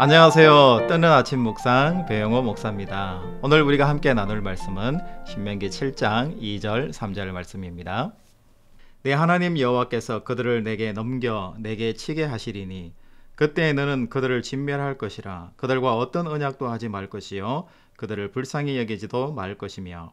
안녕하세요. 뜨는 아침 묵상 배영호 목사입니다. 오늘 우리가 함께 나눌 말씀은 신명기 7장 2절 3절 말씀입니다. 내 하나님 여호와께서 그들을 내게 넘겨 내게 치게 하시리니 그때 너는 그들을 진멸할 것이라. 그들과 어떤 언약도 하지 말 것이요 그들을 불쌍히 여기지도 말 것이며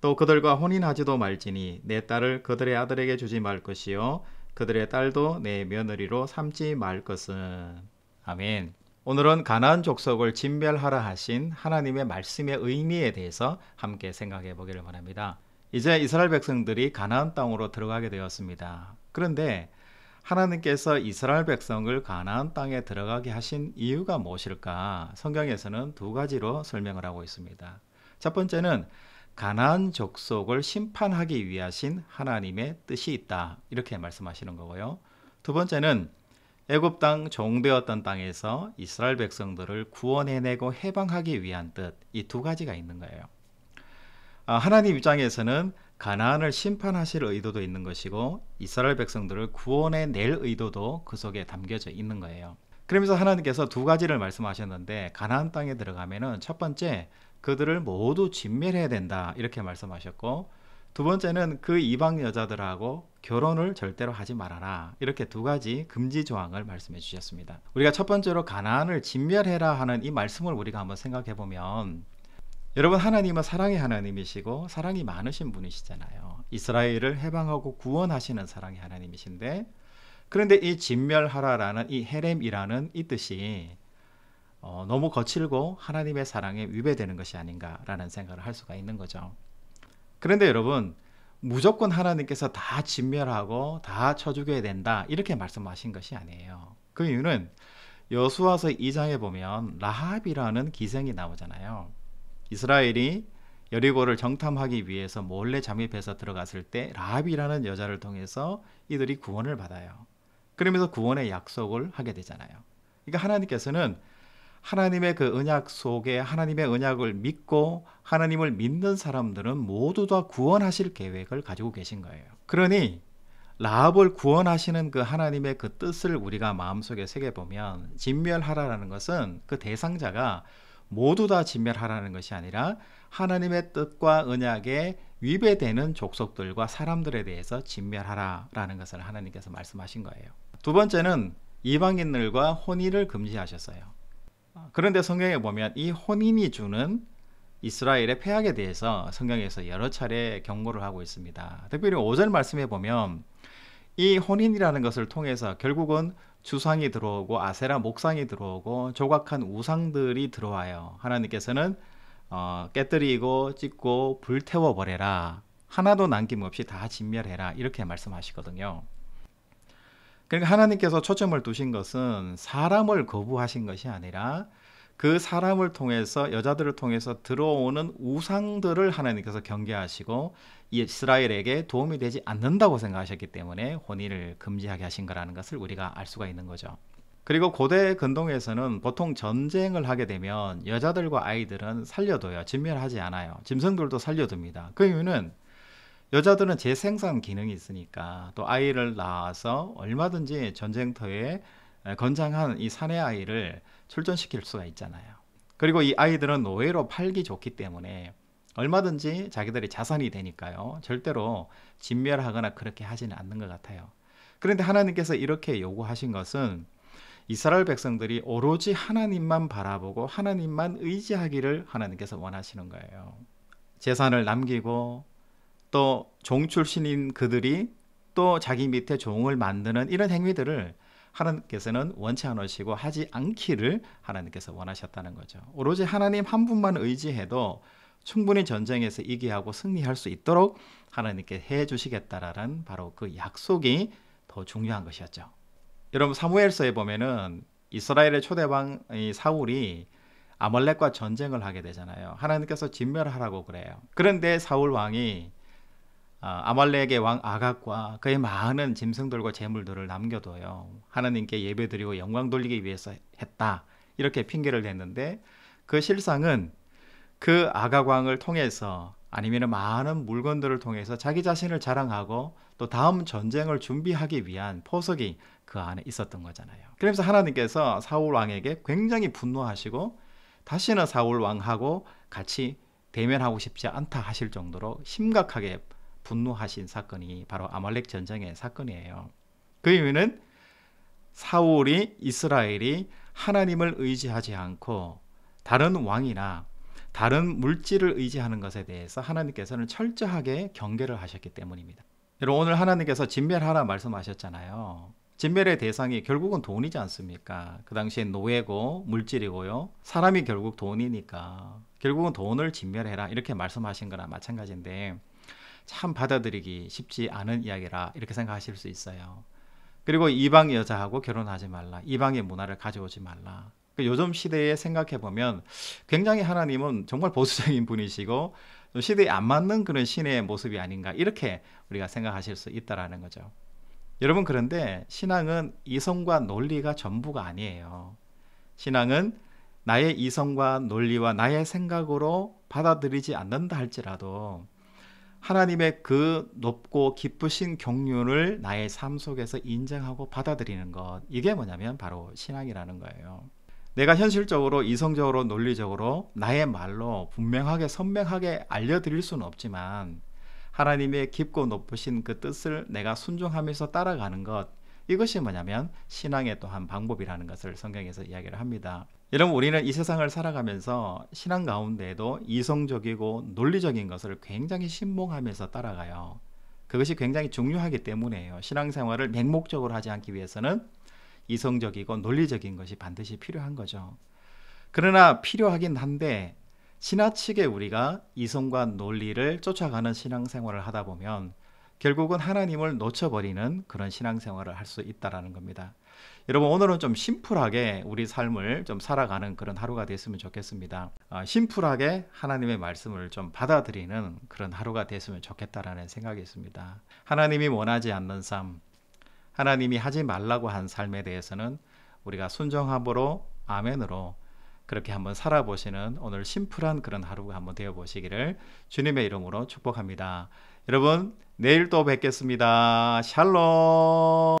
또 그들과 혼인하지도 말지니 내 딸을 그들의 아들에게 주지 말 것이요 그들의 딸도 내 며느리로 삼지 말 것은. 아멘. 오늘은 가나안 족속을 진멸하라 하신 하나님의 말씀의 의미에 대해서 함께 생각해 보기를 원합니다. 이제 이스라엘 백성들이 가나안 땅으로 들어가게 되었습니다. 그런데 하나님께서 이스라엘 백성을 가나안 땅에 들어가게 하신 이유가 무엇일까? 성경에서는 두 가지로 설명을 하고 있습니다. 첫 번째는 가나안 족속을 심판하기 위하신 하나님의 뜻이 있다, 이렇게 말씀하시는 거고요. 두 번째는 애굽 땅 종되었던 땅에서 이스라엘 백성들을 구원해내고 해방하기 위한 뜻, 이 두 가지가 있는 거예요. 하나님 입장에서는 가나안을 심판하실 의도도 있는 것이고 이스라엘 백성들을 구원해낼 의도도 그 속에 담겨져 있는 거예요. 그러면서 하나님께서 두 가지를 말씀하셨는데, 가나안 땅에 들어가면은 첫 번째, 그들을 모두 진멸해야 된다, 이렇게 말씀하셨고, 두 번째는 그 이방 여자들하고 결혼을 절대로 하지 말아라, 이렇게 두 가지 금지 조항을 말씀해 주셨습니다. 우리가 첫 번째로 가나안을 진멸해라 하는 이 말씀을 우리가 한번 생각해 보면, 여러분, 하나님은 사랑의 하나님이시고 사랑이 많으신 분이시잖아요. 이스라엘을 해방하고 구원하시는 사랑의 하나님이신데, 그런데 이 진멸하라라는 이 헤렘이라는 이 뜻이 너무 거칠고 하나님의 사랑에 위배되는 것이 아닌가라는 생각을 할 수가 있는 거죠. 그런데 여러분, 무조건 하나님께서 다 진멸하고 다 쳐 죽여야 된다, 이렇게 말씀하신 것이 아니에요. 그 이유는 여호수아서 2장에 보면 라합이라는 기생이 나오잖아요. 이스라엘이 여리고를 정탐하기 위해서 몰래 잠입해서 들어갔을 때 라합이라는 여자를 통해서 이들이 구원을 받아요. 그러면서 구원의 약속을 하게 되잖아요. 그러니까 하나님께서는 하나님의 그 언약 속에 하나님의 언약을 믿고 하나님을 믿는 사람들은 모두 다 구원하실 계획을 가지고 계신 거예요. 그러니 라합을 구원하시는 그 하나님의 그 뜻을 우리가 마음속에 새겨보면, 진멸하라는 것은 그 대상자가 모두 다 진멸하라는 것이 아니라 하나님의 뜻과 언약에 위배되는 족속들과 사람들에 대해서 진멸하라라는 것을 하나님께서 말씀하신 거예요. 두 번째는 이방인들과 혼인을 금지하셨어요. 그런데 성경에 보면 이 혼인이 주는 이스라엘의 폐악에 대해서 성경에서 여러 차례 경고를 하고 있습니다. 특별히 5절 말씀에 보면 이 혼인이라는 것을 통해서 결국은 주상이 들어오고 아세라 목상이 들어오고 조각한 우상들이 들어와요. 하나님께서는 깨뜨리고 찢고 불태워 버려라, 하나도 남김없이 다 진멸해라, 이렇게 말씀하시거든요. 그러니까 하나님께서 초점을 두신 것은 사람을 거부하신 것이 아니라 그 사람을 통해서, 여자들을 통해서 들어오는 우상들을 하나님께서 경계하시고 이스라엘에게 도움이 되지 않는다고 생각하셨기 때문에 혼인을 금지하게 하신 거라는 것을 우리가 알 수가 있는 거죠. 그리고 고대 근동에서는 보통 전쟁을 하게 되면 여자들과 아이들은 살려둬요. 진멸하지 않아요. 짐승들도 살려둡니다. 그 이유는 여자들은 재생산 기능이 있으니까, 또 아이를 낳아서 얼마든지 전쟁터에 건장한 이 사내 아이를 출전시킬 수가 있잖아요. 그리고 이 아이들은 노예로 팔기 좋기 때문에 얼마든지 자기들이 자산이 되니까요, 절대로 진멸하거나 그렇게 하지는 않는 것 같아요. 그런데 하나님께서 이렇게 요구하신 것은 이스라엘 백성들이 오로지 하나님만 바라보고 하나님만 의지하기를 하나님께서 원하시는 거예요. 재산을 남기고 또 종 출신인 그들이 또 자기 밑에 종을 만드는 이런 행위들을 하나님께서는 원치 않으시고 하지 않기를 하나님께서 원하셨다는 거죠. 오로지 하나님 한 분만 의지해도 충분히 전쟁에서 이기하고 승리할 수 있도록 하나님께 해주시겠다라는 바로 그 약속이 더 중요한 것이었죠. 여러분, 사무엘서에 보면은 이스라엘의 초대왕 사울이 아말렉과 전쟁을 하게 되잖아요. 하나님께서 진멸하라고 그래요. 그런데 사울 왕이 아말렉의 왕 아각과 그의 많은 짐승들과 재물들을 남겨둬요. 하나님께 예배드리고 영광 돌리기 위해서 했다, 이렇게 핑계를 댔는데, 그 실상은 그 아각 왕을 통해서 아니면 많은 물건들을 통해서 자기 자신을 자랑하고 또 다음 전쟁을 준비하기 위한 포석이 그 안에 있었던 거잖아요. 그래서 하나님께서 사울 왕에게 굉장히 분노하시고 다시는 사울 왕하고 같이 대면하고 싶지 않다 하실 정도로 심각하게 분노하신 사건이 바로 아말렉 전쟁의 사건이에요. 그 이유는 이스라엘이 하나님을 의지하지 않고 다른 왕이나 다른 물질을 의지하는 것에 대해서 하나님께서는 철저하게 경계를 하셨기 때문입니다. 여러분, 오늘 하나님께서 진멸하라 말씀하셨잖아요. 진멸의 대상이 결국은 돈이지 않습니까? 그 당시에 노예고 물질이고요. 사람이 결국 돈이니까 결국은 돈을 진멸해라 이렇게 말씀하신 거나 마찬가지인데 참 받아들이기 쉽지 않은 이야기라 이렇게 생각하실 수 있어요. 그리고 이방 여자하고 결혼하지 말라. 이방의 문화를 가져오지 말라. 요즘 시대에 생각해 보면 굉장히 하나님은 정말 보수적인 분이시고 시대에 안 맞는 그런 신의 모습이 아닌가 이렇게 우리가 생각하실 수 있다라는 거죠. 여러분, 그런데 신앙은 이성과 논리가 전부가 아니에요. 신앙은 나의 이성과 논리와 나의 생각으로 받아들이지 않는다 할지라도 하나님의 그 높고 깊으신 경륜을 나의 삶 속에서 인정하고 받아들이는 것, 이게 뭐냐면 바로 신앙이라는 거예요. 내가 현실적으로 이성적으로 논리적으로 나의 말로 분명하게 선명하게 알려드릴 수는 없지만 하나님의 깊고 높으신 그 뜻을 내가 순종하면서 따라가는 것, 이것이 뭐냐면 신앙의 또 한 방법이라는 것을 성경에서 이야기를 합니다. 여러분, 우리는 이 세상을 살아가면서 신앙 가운데에도 이성적이고 논리적인 것을 굉장히 신봉하면서 따라가요. 그것이 굉장히 중요하기 때문에요. 신앙생활을 맹목적으로 하지 않기 위해서는 이성적이고 논리적인 것이 반드시 필요한 거죠. 그러나 필요하긴 한데 지나치게 우리가 이성과 논리를 쫓아가는 신앙생활을 하다 보면 결국은 하나님을 놓쳐버리는 그런 신앙생활을 할 수 있다는 겁니다. 여러분, 오늘은 좀 심플하게 우리 삶을 좀 살아가는 그런 하루가 됐으면 좋겠습니다. 심플하게 하나님의 말씀을 좀 받아들이는 그런 하루가 됐으면 좋겠다라는 생각이 있습니다. 하나님이 원하지 않는 삶, 하나님이 하지 말라고 한 삶에 대해서는 우리가 순종함으로 아멘으로 그렇게 한번 살아보시는 오늘 심플한 그런 하루가 한번 되어보시기를 주님의 이름으로 축복합니다. 여러분, 내일 또 뵙겠습니다. 샬롬.